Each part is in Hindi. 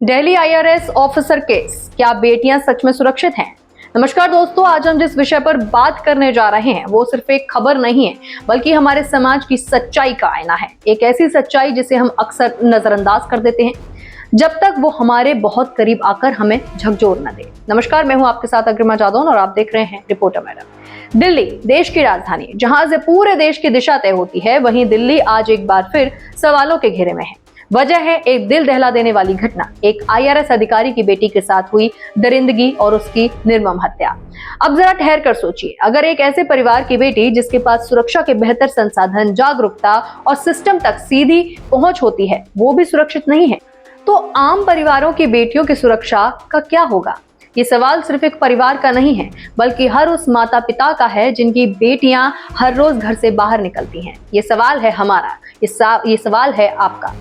दिल्ली आईआरएस ऑफिसर केस, क्या बेटियां सच में सुरक्षित हैं? नमस्कार दोस्तों, आज हम जिस विषय पर बात करने जा रहे हैं वो सिर्फ एक खबर नहीं है, बल्कि हमारे समाज की सच्चाई का आईना है। एक ऐसी सच्चाई जिसे हम अक्सर नजरअंदाज कर देते हैं जब तक वो हमारे बहुत करीब आकर हमें झकझोर न दे। नमस्कार, मैं हूं आपके साथ अग्रिमा जादौन और आप देख रहे हैं रिपोर्टर मैडम। दिल्ली देश की राजधानी, जहां से पूरे देश की दिशा तय होती है, वहीं दिल्ली आज एक बार फिर सवालों के घेरे में है। वजह है एक दिल दहला देने वाली घटना, एक आईआरएस अधिकारी की बेटी के साथ हुई दरिंदगी और उसकी निर्मम हत्या। अब जरा ठहर कर सोचिए, अगर एक ऐसे परिवार की बेटी जिसके पास सुरक्षा के बेहतर संसाधन, जागरूकता और सिस्टम तक सीधी पहुंच होती है, वो भी सुरक्षित नहीं है, तो आम परिवारों की बेटियों की सुरक्षा का क्या होगा? ये सवाल सिर्फ एक परिवार का नहीं है, बल्कि हर उस माता पिता का है जिनकी बेटियां हर रोज घर से बाहर निकलती हैं। ये सवाल है हमारा, ये सवाल है आपका।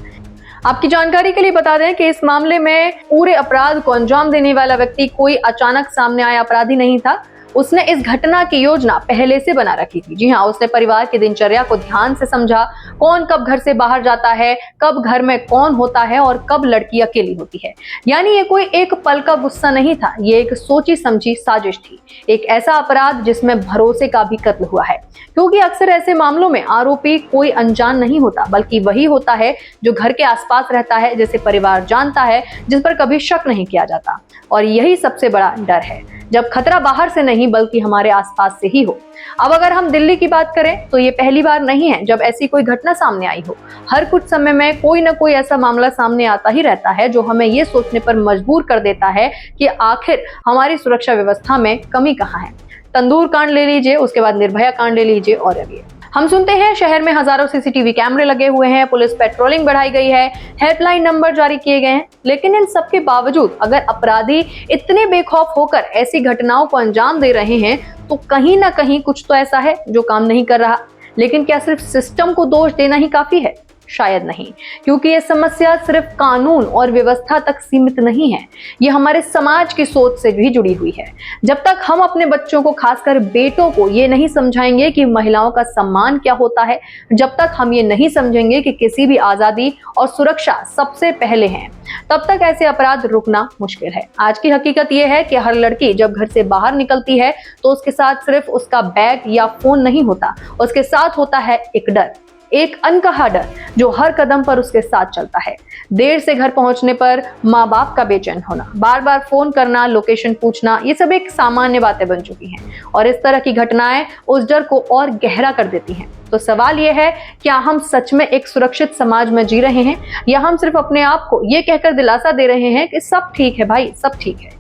आपकी जानकारी के लिए बता दें कि इस मामले में पूरे अपराध को अंजाम देने वाला व्यक्ति कोई अचानक सामने आया अपराधी नहीं था। उसने इस घटना की योजना पहले से बना रखी थी। जी हाँ, उसने परिवार की दिनचर्या को ध्यान से समझा, कौन कब घर से बाहर जाता है, कब घर में कौन होता है और कब लड़की अकेली होती है। यानी ये कोई एक पल का गुस्सा नहीं था, ये एक सोची समझी साजिश थी, एक ऐसा अपराध जिसमें भरोसे का भी कत्ल हुआ है। क्योंकि अक्सर ऐसे मामलों में आरोपी कोई अनजान नहीं होता, बल्कि वही होता है जो घर के आसपास रहता है, जिसे परिवार जानता है, जिस पर कभी शक नहीं किया जाता। और यही सबसे बड़ा डर है, जब खतरा बाहर से नहीं बल्कि हमारे आसपास से ही हो। अब अगर हम दिल्ली की बात करें तो ये पहली बार नहीं है जब ऐसी कोई घटना सामने आई हो। हर कुछ समय में कोई ना कोई ऐसा मामला सामने आता ही रहता है जो हमें ये सोचने पर मजबूर कर देता है कि आखिर हमारी सुरक्षा व्यवस्था में कमी कहाँ है। तंदूर कांड ले लीजिए, उसके बाद निर्भया कांड ले लीजिए, और अभी हम सुनते हैं शहर में हजारों सीसीटीवी कैमरे लगे हुए हैं, पुलिस पेट्रोलिंग बढ़ाई गई है, हेल्पलाइन नंबर जारी किए गए हैं। लेकिन इन सब के बावजूद अगर अपराधी इतने बेखौफ होकर ऐसी घटनाओं को अंजाम दे रहे हैं, तो कहीं ना कहीं कुछ तो ऐसा है जो काम नहीं कर रहा। लेकिन क्या सिर्फ सिस्टम को दोष देना ही काफी है? शायद नहीं, क्योंकि ये समस्या सिर्फ कानून और व्यवस्था तक सीमित नहीं है, ये हमारे समाज की सोच से भी जुड़ी हुई है। जब तक हम अपने बच्चों को, खासकर बेटों को, ये नहीं समझाएंगे कि महिलाओं का सम्मान क्या होता है, जब तक हम ये नहीं समझेंगे कि किसी भी आजादी और सुरक्षा सबसे पहले है, तब तक ऐसे अपराध रुकना मुश्किल है। आज की हकीकत यह है कि हर लड़की जब घर से बाहर निकलती है तो उसके साथ सिर्फ उसका बैग या फोन नहीं होता, उसके साथ होता है एक डर, एक अनकहा डर जो हर कदम पर उसके साथ चलता है। देर से घर पहुंचने पर माँ बाप का बेचैन होना, बार बार फोन करना, लोकेशन पूछना, ये सब एक सामान्य बातें बन चुकी हैं और इस तरह की घटनाएं उस डर को और गहरा कर देती हैं। तो सवाल यह है, क्या हम सच में एक सुरक्षित समाज में जी रहे हैं, या हम सिर्फ अपने आप को ये कहकर दिलासा दे रहे हैं कि सब ठीक है भाई, सब ठीक है।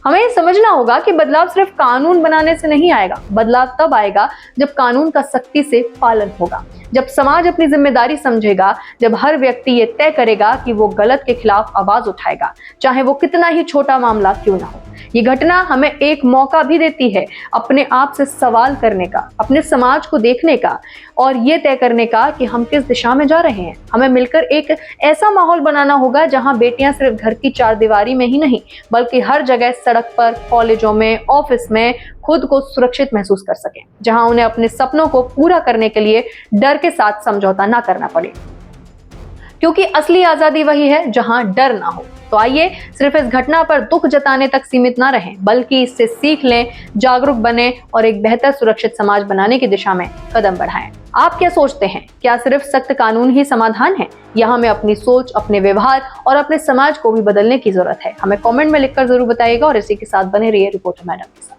हमें ये समझना होगा कि बदलाव सिर्फ कानून बनाने से नहीं आएगा। बदलाव तब आएगा जब कानून का सख्ती से पालन होगा, जब समाज अपनी जिम्मेदारी समझेगा, जब हर व्यक्ति ये तय करेगा कि वो गलत के खिलाफ आवाज उठाएगा, चाहे वो कितना ही छोटा मामला क्यों ना हो। ये घटना हमें एक मौका भी देती है अपने आप से सवाल करने का, अपने समाज को देखने का और ये तय करने का कि हम किस दिशा में जा रहे हैं। हमें मिलकर एक ऐसा माहौल बनाना होगा जहां बेटियां सिर्फ घर की चारदीवारी में ही नहीं, बल्कि हर जगह, सड़क पर, कॉलेजों में, ऑफिस में खुद को सुरक्षित महसूस कर सकें, जहां उन्हें अपने सपनों को पूरा करने के लिए डर के साथ समझौता ना करना पड़े, क्योंकि असली आजादी वही है जहां डर ना हो। तो आइए सिर्फ इस घटना पर दुख जताने तक सीमित ना रहें, बल्कि इससे सीख लें, जागरूक बने और एक बेहतर सुरक्षित समाज बनाने की दिशा में कदम बढ़ाएं। आप क्या सोचते हैं, क्या सिर्फ सख्त कानून ही समाधान है, या हमें अपनी सोच, अपने व्यवहार और अपने समाज को भी बदलने की जरूरत है? हमें कमेंट में लिखकर जरूर बताइएगा और इसी के साथ बने रहिए रिपोर्टर मैडम के साथ।